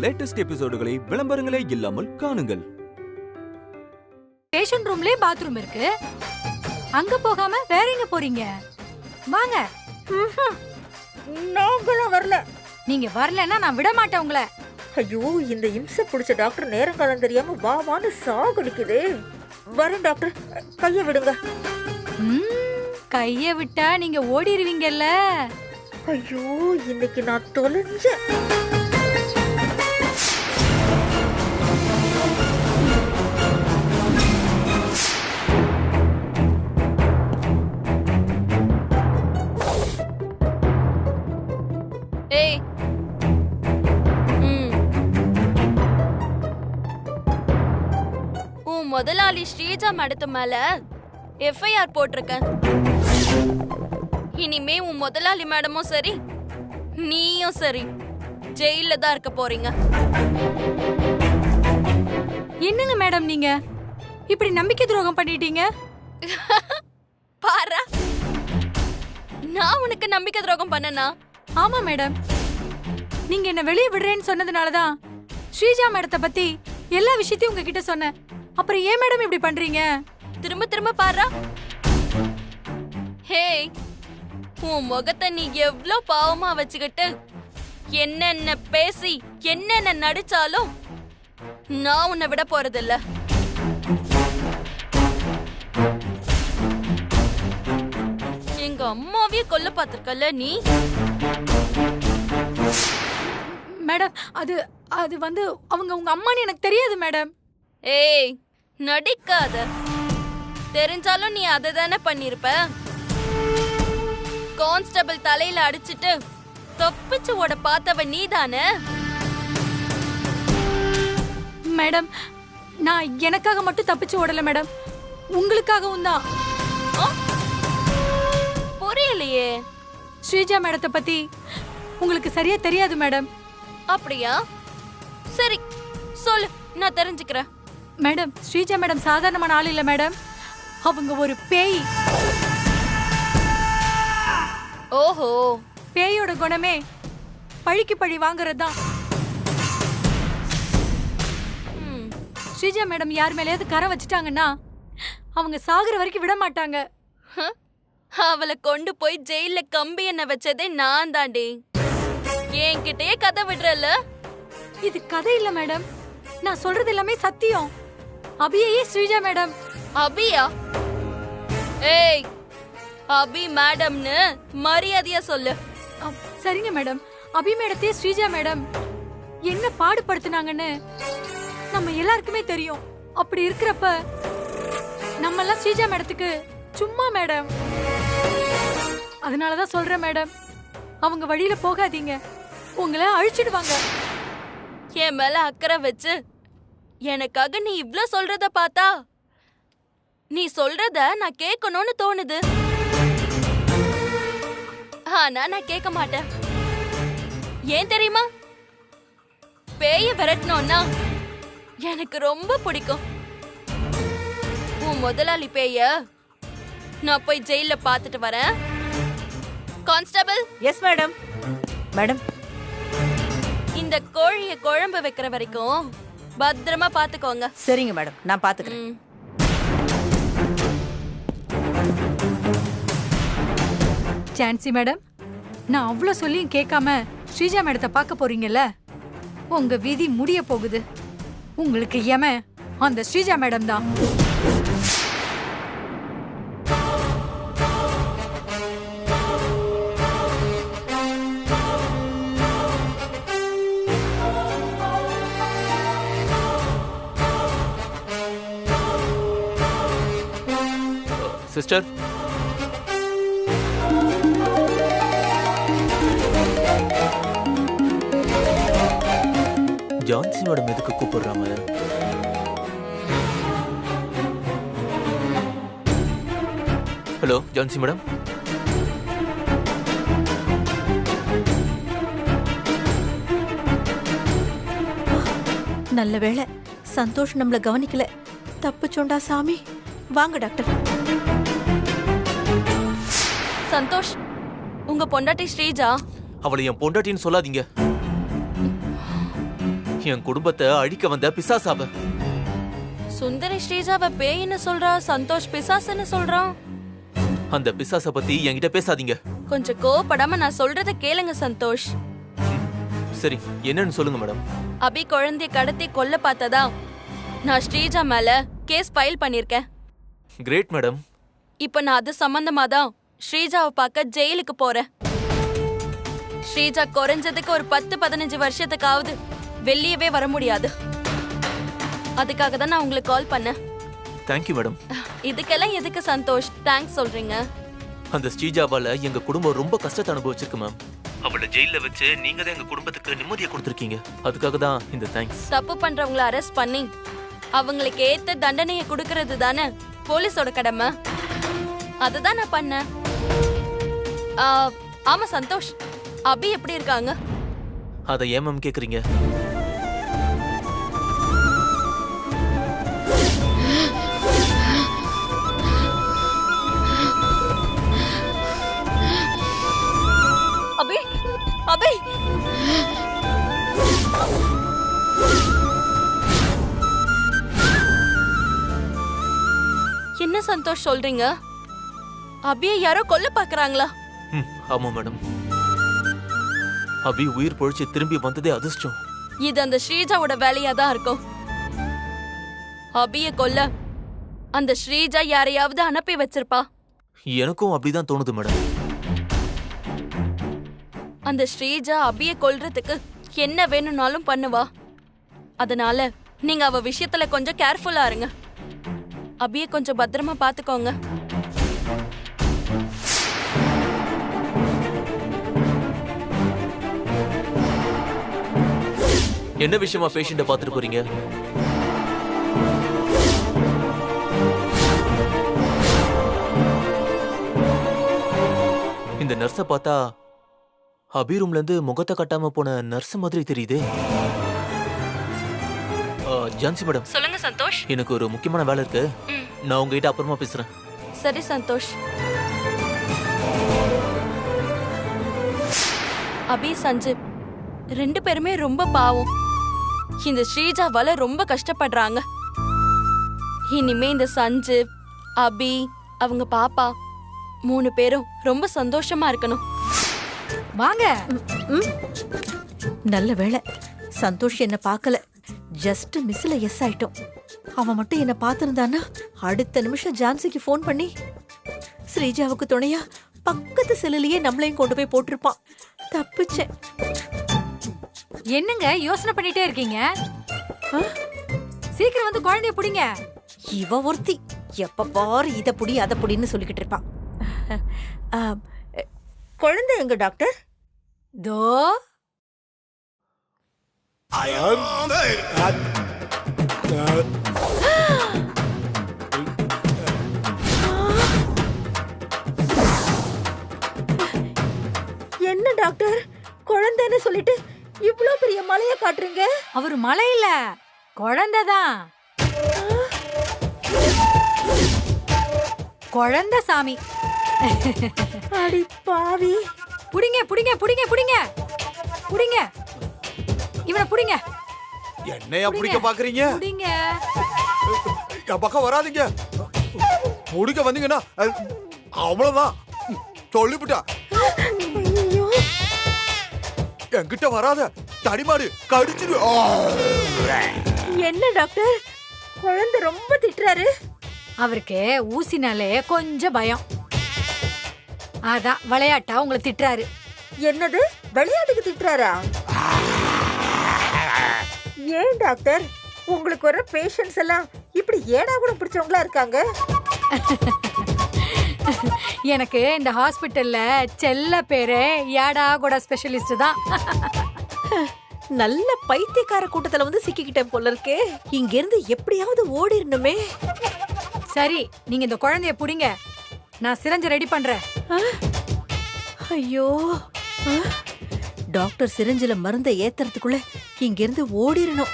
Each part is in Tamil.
லேட்டஸ்ட் எபிசோடுகளை விளம்பரங்களே இல்லாமல் காணுங்கள். பேஷண்ட் ரூம்லயே பாத்ரூம் இருக்கு, அங்க போகாம வேற எங்க போறீங்க? வாங்க. நாங்களும் வரல. நீங்க வரலன்னா நான் விட மாட்டேன் உங்களை. ஐயோ, இந்த இம்சை பிடிச்ச டாக்டர் நேரங்காலம் தெரியாம வான்னு சாகடிக்குது. வரேன் டாக்டர், கைய விடுங்க. கைய விட்டா நீங்க ஓடிடுவீங்கல்ல. ஐயோ, இன்னைக்கு நான் தொலைஞ்சேன். முதலாளி ஸ்ரீஜா மேடத்து மேல எஃப்ஐஆர் போட்டிருக்கேன். இனிமே உன் முதலாளி மேடமும் சரி, நீயும் சரி, ஜெயில தான் இருக்க போறீங்க. என்னங்க மேடம் நீங்க இப்படி நம்பிக்கை துரோகம் பண்ணிட்டீங்க? பாரா, நான் உனக்கு நம்பிக்கை துரோகம் பண்ணனா? ஆமா மேடம், நீங்க என்ன வெளியே விடுறேன்னு சொன்னதுனாலதான் ஸ்ரீஜா மேடத்தை பத்தி எல்லா விஷயத்தையும் உங்ககிட்ட சொன்னேன். அப்புறம் ஏன் மேடம் இப்படி பண்றீங்க? திரும்ப திரும்ப பாரா. ஹே, உன் முகத்தை நீ எவ்ளோ பாவமா வச்சுக்கிட்டு என்னென்ன பேசி என்னென்ன நடிச்சாலும் நான் உன்னை விட போறதில்ல. எங்க அம்மாவே கொல்ல பாத்திருக்கல நீ. மேடம், அது அது வந்து அவங்க உங்க அம்மான்னு எனக்கு தெரியாது மேடம். ஏய், நடிக்காத. தெரிஞ்சாலும் நீ அதை தானே பண்ணிருப்ப. கான்ஸ்டபிள் தலையில அடிச்சிட்டு தப்பிச்சு ஓட பார்த்தவ நீ தானே. மேடம், நான் எனக்காக மட்டும் தப்பிச்சு ஓடல மேடம், உங்களுக்காகவும் தான். புரியலையே. ஸ்ரீஜா மேடத்தை பத்தி உங்களுக்கு சரியா தெரியாது மேடம். அப்படியா? சரி சொல்லு, நான் தெரிஞ்சுக்கிறேன். மேடம், ஸ்ரீஜா மேடம் சாதாரணமான ஆள் இல்ல மேடம், அவங்க ஒரு பேய். ஓஹோ, பேயோட குணமே பழிக்கு பழி வாங்குறதுதான். ஸ்ரீஜா மேடம் யார் மேலேயாவது கரை வச்சுட்டாங்கன்னா அவங்க சாகுற வரைக்கும் விட மாட்டாங்க. அவளை கொண்டு போய் ஜெயில கம்பி என்ன வச்சதே நான் தாண்டி. என்கிட்டயே கதை விடுறல. இது கதை இல்ல மேடம், நான் சொல்றது எல்லாமே சத்தியம். அபியே ஸ்ரீஜா மேடம். அபியா? ஏய், அபி மேடம்னு மரியாதையா சொல்லு. சரிங்க மேடம். அபி மேடத்தையே ஸ்ரீஜா மேடம் என்ன பாடுபடுத்தினாங்கன்னு நம்ம எல்லாருக்குமே தெரியும். அப்படி இருக்கிறப்ப நம்ம எல்லாம் ஸ்ரீஜா மேடத்துக்கு சும்மா மேடம். அதனாலதான் சொல்றேன் மேடம், அவங்க வழியில போகாதீங்க, உங்களை அழிச்சிடுவாங்க. என் மேல அக்கறை வச்சு எனக்காக நீ இவ்ளோ சொல்றத பார்த்தா நீ சொல்றத நான் கேட்கணும்னு தோணுது. ஆனா நான் கேட்க மாட்டேன். ஏன் தெரியுமா? பேய விரட்டணும்னா எனக்கு ரொம்ப பிடிக்கும். உன் முதலாளி பேய நான் போய் ஜெயில பார்த்துட்டு வரேன். கான்ஸ்டபிள். Yes madam. மேடம், இந்த கோழிய குழம்பு வைக்கிற வரைக்கும் பத்திரமா பாத்துக்கோங்க. சரிங்க மேடம், நான் பாத்துக்கிறேன். சான்சி மேடம், நான் அவ்வளோ சொல்லியும் கேட்காம ஸ்ரீஜா மேடத்தை பார்க்க போறீங்கல்ல, உங்க விதி முடிய போகுது. உங்களுக்கு ஏம அந்த ஸ்ரீஜா மேடம் தான். சிஸ்டர், ஜான்சி மேடம் எதுக்கு கூப்பிடுறாங்க? Hello Jhansi madam. நல்ல வேளை சந்தோஷ் நம்மள கவனிக்கல. தப்புச்சோண்டா சாமி. வாங்க டாக்டர். சந்தோஷ், உங்க பொண்டாட்டி ஸ்ரீஜா. அவளை என் பொண்டாட்டின்னு சொல்லாதீங்க. என் குடும்பத்தை அழிக்க வந்த பிசாசாவ. சுந்தரி ஸ்ரீஜாவை பேயின்னு சொல்றா, சந்தோஷ் பிசாசுன்னு சொல்றான். அந்த பிசாச பத்தி என்கிட்ட பேசாதீங்க. கொஞ்சம் கோவப்படாம நான் சொல்றத கேளுங்க சந்தோஷ். சரி, என்னன்னு சொல்லுங்க மேடம். அபி குழந்தைய கடத்தி கொல்ல பார்த்ததா நான் ஸ்ரீஜா மேல கேஸ் ஃபைல் பண்ணிருக்கேன். Great madam. இப்ப நான் அது சம்பந்தமா தான் ஸ்ரீஜாவை பார்க்க ஜெயிலுக்கு போறேன். ஸ்ரீஜா குறைஞ்சதுக்கு ஒரு 10-15 வருஷத்துக்காவது வெளியவே வர முடியாது. அதுக்காக தான் நான் உங்களுக்கு கால் பண்ணேன். Thank you madam. இதுக்கெல்லாம் எதுக்கு சந்தோஷ் தேங்க்ஸ் சொல்றீங்க? அந்த ஸ்ரீஜாவால எங்க குடும்பம் ரொம்ப கஷ்டத்தை அனுபவிச்சிருக்கு மேம். அவளை ஜெயில வச்சு நீங்க தான் எங்க குடும்பத்துக்கு நிம்மதியை கொடுத்துருக்கீங்க. அதுக்காக தான் இந்த தேங்க்ஸ். தப்பு பண்றவங்கள அரெஸ்ட் பண்ணி அவங்களுக்கு ஏத்த தண்டனையை கொடுக்கறது தானே போலீஸோட கடமை. அதுதான் நான் பண்ணேன். ஆமா சந்தோஷ், அபி எப்படி இருக்காங்க? அதை ஏன் மேம் கேக்குறீங்க? அபி அபி என்ன சந்தோஷ் சொல்றீங்க? அபியை யாரோ கொல்ல பாக்குறாங்களா? ஆமா மேடம். அபி உயிர் பொழிச்சு திரும்பி வந்ததே அதிர்ஷ்டம். இது அந்த ஸ்ரீஜாவோட வேலையா தான் இருக்கும். அபிய கொல்ல அந்த ஸ்ரீஜா யாரையாவது அனுப்பி வச்சிருப்பா. எனக்கும் அப்படிதான் தோணுது மேடம். அந்த ஸ்ரீஜா அபிய கொல்றதுக்கு என்ன வேணும்னாலும் பண்ணுவா. அதனால நீங்க அவ விஷயத்துல கொஞ்சம் கேர்ஃபுல்லா இருங்க. அபிய கொஞ்சம் பத்திரமா பாத்துக்கோங்க. என்ன விஷயமா பேஷண்ட பாத்துட்டு போறீங்க? இந்த நர்ஸ பார்த்தா அபி ரூம்ல இருந்து முகத்தை கட்டாம போன நர்ஸ் மாதிரி தெரியுது. ஜான்சி மேடம். சொல்லுங்க சந்தோஷ். எனக்கு ஒரு முக்கியமான வேலை இருக்கு. நான் உங்ககிட்ட அப்புறமா பேசுறேன். சரி சந்தோஷ். அபி சஞ்சீவ் 2 பேருமே ரொம்ப பாவம். இந்த ஸ்ரீஜாவால ரொம்ப கஷ்டப்படுறாங்க. இனிமே இந்த சஞ்சீவ், அபி, அவங்க பாப்பா 3 பேரும் ரொம்ப சந்தோஷமா இருக்கணும். வாங்க. நல்ல வேளை சந்தோஷ் என்ன பார்க்கல. ஜஸ்ட் மிஸ்ல எஸ் ஆயிட்டோம். அவன் மட்டும் என்ன பார்த்திருந்தானா அடுத்த நிமிஷம் ஜான்சிக்கு ஃபோன் பண்ணி ஸ்ரீஜாவுக்கு துணையா பக்கத்து செல்லுலயே நம்மளையும் கொண்டு போய் போட்டிருப்பான். தப்பிச்சேன். என்னங்க யோசனை பண்ணிட்டே இருக்கீங்க? சீக்கிரம் வந்து குழந்தைய புடிங்க. இவ ஒருத்தி எப்ப பாரு இத புடி அத புடின்னு சொல்லிக்கிட்டு இருப்பான். குழந்தை எங்க டாக்டர்? தோ என்ன டாக்டர், குழந்தைன்னு சொல்லிட்டு இவ்ளோ பெரிய மலைய காட்டுறீங்க? அவரு மலை இல்ல, குழந்தைதான். குழந்தை சாமி. அடி பாவி. புடிங்க புடிங்க புடிங்க புடிங்க புடிங்க. இவனை புடிங்க. என்னையா பிடிக்க பாக்குறீங்க? புடிங்க. என் பக்கம் வராதீங்க. முடிக்க வந்தீங்கன்னா அவ்வளவுதான், சொல்லிவிட்டா. என்கிட்ட வராத, தடிமாடு கடிச்சிரு. என்ன டாக்டர், குழந்தை ரொம்ப திட்டுறாரு. அவருக்கு ஊசினாலே கொஞ்சம் பயம். அதான் விளையாட்டா உங்களை திட்டுறாரு. என்னது, விளையாட்டுக்கு திட்டுறாரா? ஏன் டாக்டர், உங்களுக்கு வர பேஷண்ட்ஸ் எல்லாம் இப்படி ஏடா கூட பிடிச்சவங்களா இருக்காங்க? எனக்கு இந்த ஹாஸ்பிட்டல்ல செல்ல பேரு யாடா கூட ஸ்பெஷலிஸ்ட் தான். நல்ல பைத்தியக்கார கூட்டத்துல வந்து சிக்கிக்கிட்டேன் போல இருக்கே. இங்க இருந்து எப்படியாவது ஓடிரணுமே. சரி, நீங்க இந்த குழந்தைய புடிங்க, நான் சிரஞ்ச ரெடி பண்றேன். ஐயோ, டாக்டர் சிரஞ்சில மருந்தை ஏத்துறதுக்குள்ள இங்க இருந்து ஓடிரணும்.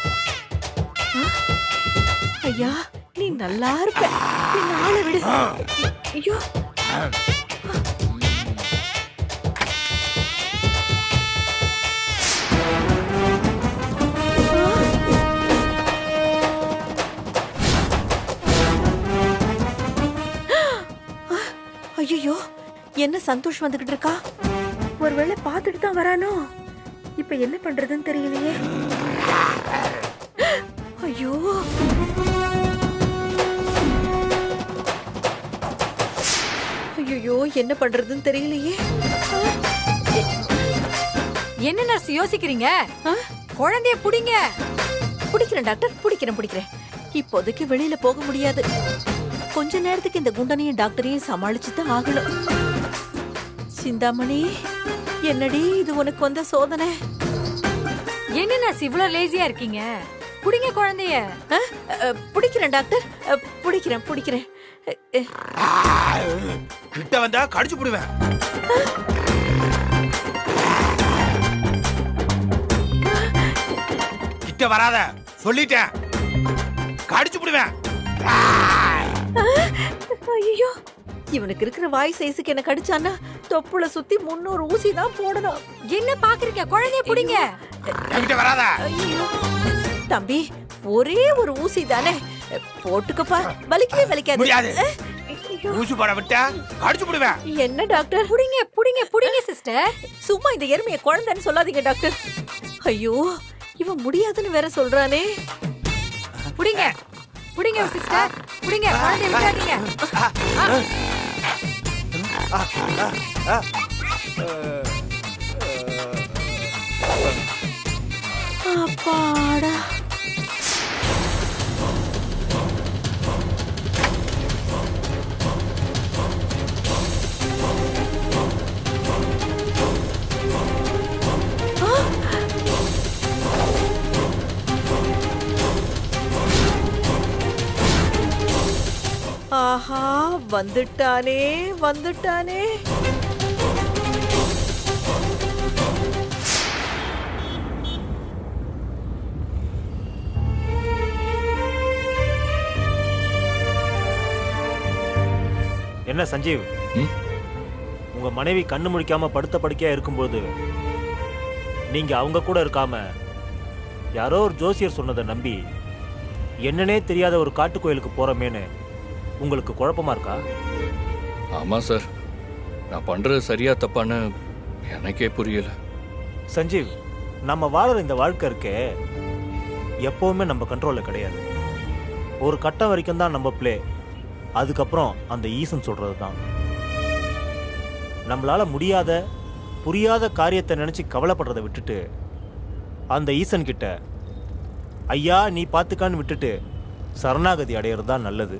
ஐயா, நீ நல்லா இருப்ப, நாளை விடு. ஐயோ, என்ன சந்தோஷ் வந்துகிட்டு இருக்கா? ஒருவேளை பார்த்துட்டு தான் வரானோ? இப்ப என்ன பண்றதுன்னு தெரியலையே. ஐயோ, ஐயோ, என்ன பண்றதுன்னு தெரியலையே. என்ன நர்ஸ் யோசிக்கிறீங்க? குழந்தைய புடிங்க. பிடிக்கிறேன் டாக்டர், பிடிக்கிறேன். இப்போதைக்கு வெளியில போக முடியாது. கொஞ்ச நேரத்துக்கு இந்த குண்டனையும் டாக்டரையும் சமாளிச்சு தான் ஆகணும். சிந்தாமணி, என்னடி இது உனக்கு வந்த சோதனை? என்ன நர்ஸ் இவ்வளவு லேசியா இருக்கீங்க? புடிங்க குழந்தைய. பிடிக்கிறேன் டாக்டர், பிடிக்கிறேன். கிட்ட வந்தா கடிச்சு புடுவேன். கிட்ட வராத சொல்லிட்டேன், கடிச்சு புடுவேன். ஐயோ, இவனுக்கு இருக்கிற வாய் சைஸுக்கு என்ன கடிச்சானா தொப்புல சுத்தி 300 ஊசி தான் போடணும். என்ன பாக்குறீங்க? குழந்தைய புடிங்க. கிட்ட வராத. ஐயோ, தம்பி, ஒரே ஒரு ஊசி தானே, போட்டுக்கப்பா. வலிக்கவே வலிக்காது. முடியாது. ஐயோ, ஊசி போட விட்டா கடிச்சு புடுவேன். என்ன டாக்டர்? புடிங்க சிஸ்டர். சும்மா இந்த எருமைய குழந்தைன்னு சொல்லாதீங்க டாக்டர். ஐயோ, இவன் முடியாதுன்னு வேற சொல்றானே. புடிங்க சிஸ்டர், புடிங்க. குழந்தைய விடாதீங்க. அப்பாடா. ஆஹா, வந்துட்டானே. என்ன சஞ்சீவ், உங்க மனைவி கண்ணு முழிக்காம படுத்த படுக்கையா இருக்கும்போது நீங்க அவங்க கூட இருக்காம யாரோ ஒரு ஜோசியர் சொன்னதை நம்பி என்னன்னே தெரியாத ஒரு காட்டு கோயிலுக்கு போறமேன்னு உங்களுக்கு குழப்பமா இருக்கா? ஆமா சார், நான் பண்றது சரியா தப்பான்னு எனக்கே புரியல. சஞ்சீவ், நம்ம வாழற இந்த வாழ்க்கை இருக்கே எப்பவுமே நம்ம கண்ட்ரோல்ல கிடையாது. ஒரு கட்டம் வரைக்கும் தான் நம்ம பிளே, அதுக்கப்புறம் அந்த ஈசன் சொல்றது தான். நம்மளால முடியாத புரியாத காரியத்தை நினைச்சு கவலைப்படுறதை விட்டுட்டு அந்த ஈசன் கிட்ட ஐயா நீ பார்த்துக்கான்னு விட்டுட்டு சரணாகதி அடையிறது தான் நல்லது.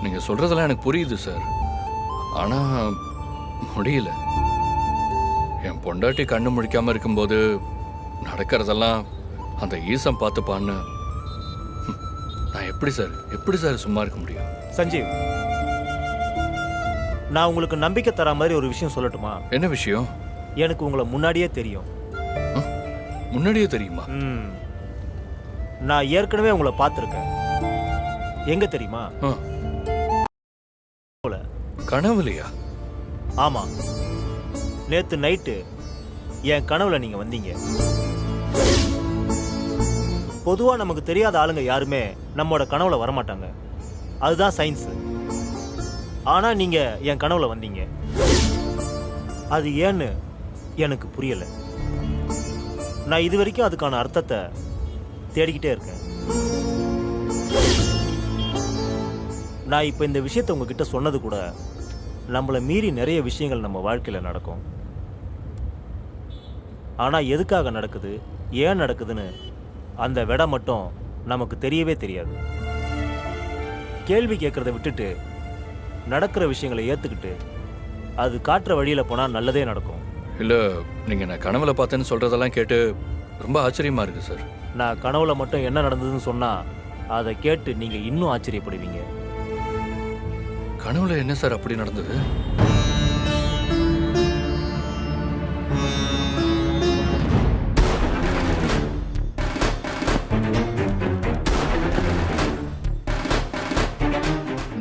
நீங்க சொல்றதெல்லாம் எனக்கு புரியுது சார், ஆனா முடியல. என் பொண்டாட்டி கண்ணு முழிக்காம இருக்கும்போது நடக்கிறதெல்லாம் அந்த ஈசன் பார்த்துப்பான்னு நான் எப்படி சார் சும்மா இருக்க முடியும்? சஞ்சீவ், நான் உங்களுக்கு நம்பிக்கை தர மாதிரி ஒரு விஷயம் சொல்லட்டுமா? என்ன விஷயம்? எனக்கு உங்களை முன்னாடியே தெரியும். முன்னாடியே தெரியுமா? நான் ஏற்கனவே உங்களை பார்த்துருக்கேன். எங்க தெரியுமா? கனவுலையா? ஆமா, நேத்து நைட்டு என் கனவுல நீங்க வந்தீங்க. பொதுவா நமக்கு தெரியாத ஆளுங்க யாருமே நம்மோட கனவுல வரமாட்டாங்க, அதுதான் சயின்ஸ். ஆனா நீங்க என் கனவுல வந்தீங்க, அது ஏன்னு எனக்கு புரியல. நான் இது வரைக்கும் அதுக்கான அர்த்தத்தை தேடிக்கிட்டே இருக்கேன். நான் இப்ப இந்த விஷயத்தை உங்ககிட்ட சொன்னது கூட நம்மளை மீறி நிறைய விஷயங்கள் நம்ம வாழ்க்கையில நடக்கும். ஆனா எதுக்காக நடக்குது, ஏன் நடக்குதுன்னு அந்த விடை மட்டும் நமக்கு தெரியவே தெரியாது. கேள்வி கேட்கறத விட்டுட்டு நடக்கிற விஷயங்களை ஏத்துக்கிட்டு அது காட்டுற வழியில போனா நல்லதே நடக்கும். இல்ல, நீங்க நான் கனவுல பார்த்தேன்னு சொல்றதெல்லாம் கேட்டு ரொம்ப ஆச்சரியமா இருக்கு சார். நான் கனவுல மட்டும் என்ன நடந்ததுன்னு சொன்னா அதை கேட்டு நீங்க இன்னும் ஆச்சரியப்படுவீங்க. கனவுல என்ன சார் அப்படி நடந்தது?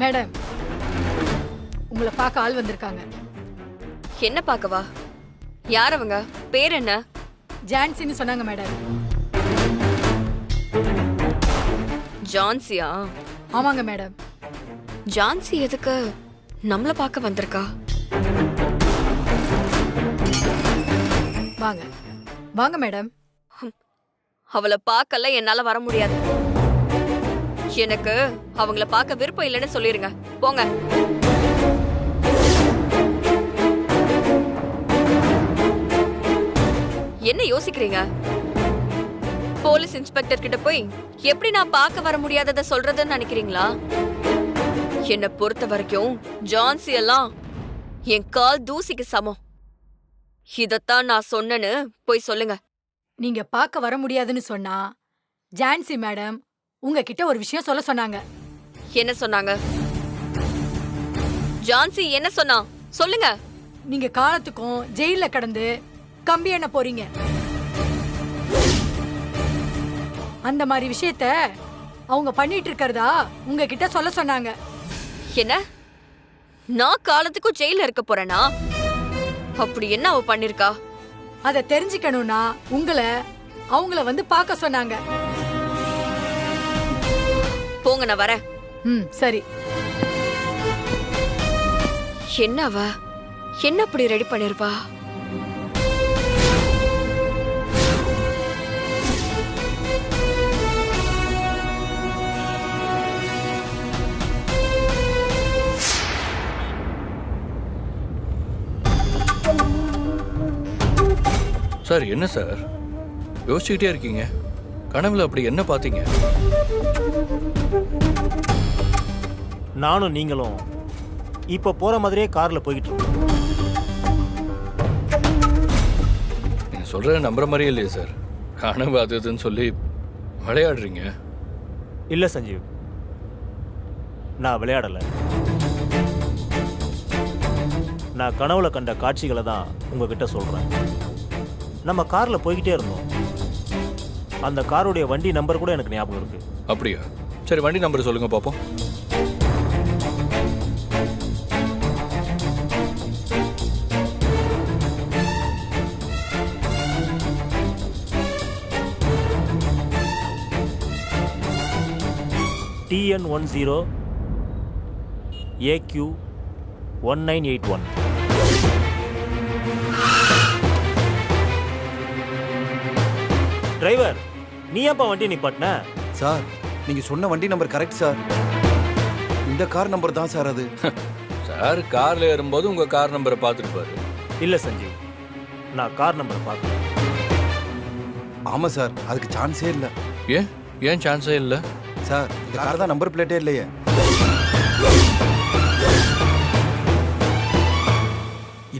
மேடம், உங்களை பார்க்க ஆள் வந்திருக்காங்க. என்ன பார்க்கவா? யார் அவங்க? பேர் என்ன? ஜான்சின்னு சொன்னாங்க மேடம். ஜான்சியா? ஆமாங்க மேடம். ஜான்சி எதுக்கு நம்மள பார்க்க வந்திருக்கா. வாங்க வாங்க மேடம். அவளை பார்க்கல என்னால வர முடியாது. எனக்கு அவங்கள பார்க்க விருப்பம் இல்லைன்னு சொல்லிருங்க. போங்க. என்ன யோசிக்கிறீங்க? போலீஸ் இன்ஸ்பெக்டர் கிட்ட போய் எப்படி நான் பார்க்க வர முடியாததை சொல்றதுன்னு நினைக்கிறீங்களா? என்ன பொறுத்த வரைக்கும் ஜான்சி எல்லாம் என் கால் தூசிக்கு சமம். இதத்தான் நான் சொன்னேன்னு போய் சொல்லுங்க. நீங்க பார்க்க வர முடியாதுன்னு சொன்னா ஜான்சி மேடம் உங்ககிட்ட ஒரு விஷயம் சொல்ல சொன்னாங்க. என்ன சொன்னாங்க? ஜான்சி என்ன சொன்னா சொல்லுங்க. நீங்க காலத்துக்கும் ஜெயில கடந்து கம்பி எண்ண போறீங்க. அந்த மாதிரி விஷயத்த அவங்க பண்ணிட்டு இருக்கறதா உங்ககிட்ட சொல்ல சொன்னாங்க. என்ன? நான் காலத்துக்கும் ஜெயில இருக்க போறேனா? அப்படி என்ன அவ பண்ணிருக்கா? அத தெரிஞ்சுக்கணும்னா அவங்கள வந்து பார்க்க சொன்னாங்க. போங்க, நான் வரேன். சரி. என்ன அவ என்ன அப்படி ரெடி பண்ணிருப்பா? சார் என்ன சார் யோசிச்சுக்கிட்டே இருக்கீங்க? கனவுல அப்படி என்ன பார்த்தீங்க? நானும் நீங்களும் இப்போ போற மாதிரியே கார்ல போய்கிட்டு இருக்கோம். நீங்க சொல்ற நம்புற மாதிரியே இல்லையே சார். கனவு அது இதுன்னு சொல்லி விளையாடுறீங்க. இல்ல சஞ்சீவ், நான் விளையாடல. நான் கனவுல கண்ட காட்சிகளை தான் உங்ககிட்ட சொல்றேன். நம்ம கார்ல போய்கிட்டே இருந்தோம். அந்த காருடைய வண்டி நம்பர் கூட எனக்கு ஞாபகம் இருக்கு. அப்படியா? சரி, வண்டி நம்பர் சொல்லுங்க பாப்போம். TN10 AQ 1981. டிரைவர், நீ ஏன்பா வண்டி நிப்பாட்டின? சார், நீங்க சொன்ன வண்டி நம்பர் கரெக்ட் சார். இந்த கார் நம்பர் தான் சார் அது. சார் கார்ல ஏறும்போது உங்க கார் நம்பரை பார்த்துருப்பாரு. இல்ல சஞ்சீவ், நான் கார் நம்பரை பார்த்தேன். ஆமா சார், அதுக்கு சான்ஸே இல்ல. ஏன் சான்ஸே இல்ல? சார், இந்த கார் தான் நம்பர் பிளேட்டே இல்லையே.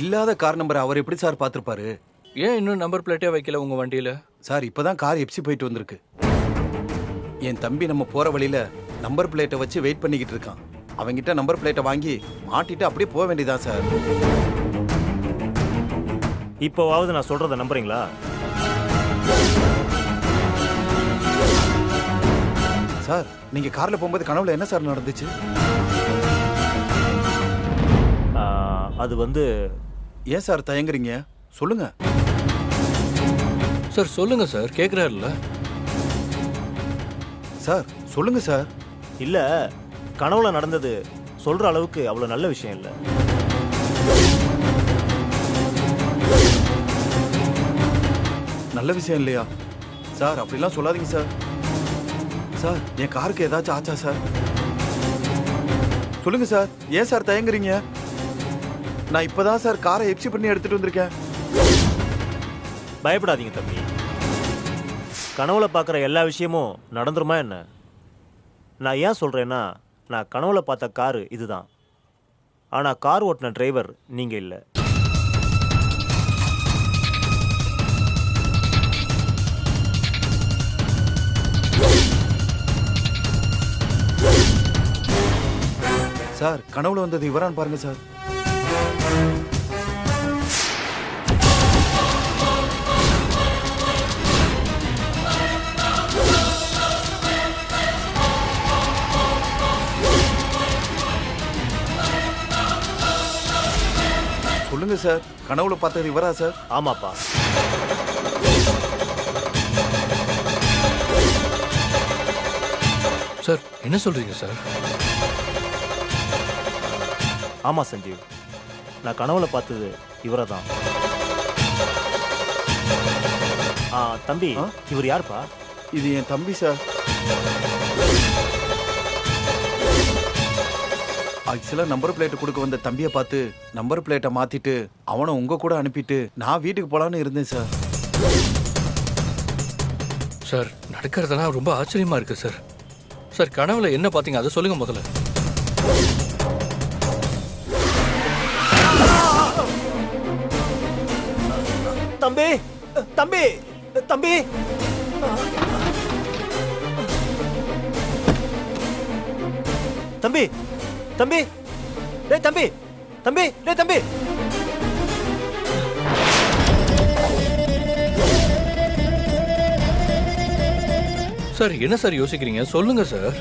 இல்லாத கார் நம்பர் அவர் எப்படி சார் பார்த்திருப்பாரு? ஏன் இன்னும் நம்பர் பிளேட்டே வைக்கல உங்க வண்டியில? சார், இப்பதான் கார் எப்சி போயிட்டு வந்திருக்கு. என் தம்பி நம்ம போற வழியில நம்பர் பிளேட்டை வச்சு வெயிட் பண்ணிக்கிட்டு இருக்கான். அவங்கிட்ட நம்பர் பிளேட்டை வாங்கி மாட்டிட்டு அப்படியே போக வேண்டியதான் சார். இப்போவாவது நான் சொல்றத நம்புறீங்களா? சார், நீங்க கார்ல போகும்போது கனவுல என்ன சார் நடந்துச்சு? அது வந்து ஏன் சார் தயங்குறீங்க? சொல்லுங்க சார். சொல்லுங்க சார், கேக்குறாருல்ல சார். சொல்லுங்க சார். இல்ல, கனவுல நடந்தது சொல்ற அளவுக்கு அவ்வளவு நல்ல விஷயம் இல்ல. நல்ல விஷயம் இல்லையா சார்? அப்படிலாம் சொல்லாதீங்க சார். சார், என் காருக்கு ஏதாச்சும் ஆச்சா சார்? சொல்லுங்க சார். ஏன் சார் தயங்குறீங்க? நான் இப்பதான் சார் காரை எப்சி பண்ணி எடுத்துட்டு வந்திருக்கேன். பயப்படாதீங்க தம்பி. கனவுல பார்க்குற எல்லா விஷயமும் நடந்துருமா என்ன? நான் ஏன் சொல்றேன்னா, நான் கனவுல பார்த்த காரு இதுதான். ஆனா கார் ஓட்டின டிரைவர் நீங்க இல்ல. சார், கனவுல வந்தது இவரான்னு பாருங்க சார். சொல்லுங்க சார், கனவுல பார்த்தது இவரா சார்? ஆமாப்பா. சார் என்ன சொல்றீங்க சார்? ஆமா சஞ்சீவ், நான் கனவுல பார்த்தது இவரை தான். தம்பி, இவர் யாருப்பா? இது என் தம்பி சார். ஆக்சுவலாக நம்பர் பிளேட் கொடுக்க வந்த தம்பியை பார்த்து நம்பர் பிளேட்டை மாத்திட்டு அவனை உங்க கூட அனுப்பிட்டு நான் வீட்டுக்கு போலான்னு இருந்தேன் சார். சார் நடக்கிறதெல்லாம் ரொம்ப ஆச்சரியமா இருக்கு சார். சார் கனவுல என்ன பார்த்தீங்க அதை சொல்லுங்க முதல்ல. தம்பி தம்பி தம்பி தம்பி தம்பி டேய் தம்பி தம்பி டேய் தம்பி. சார் என்ன சார் யோசிக்கிறீங்க சொல்லுங்க சார்.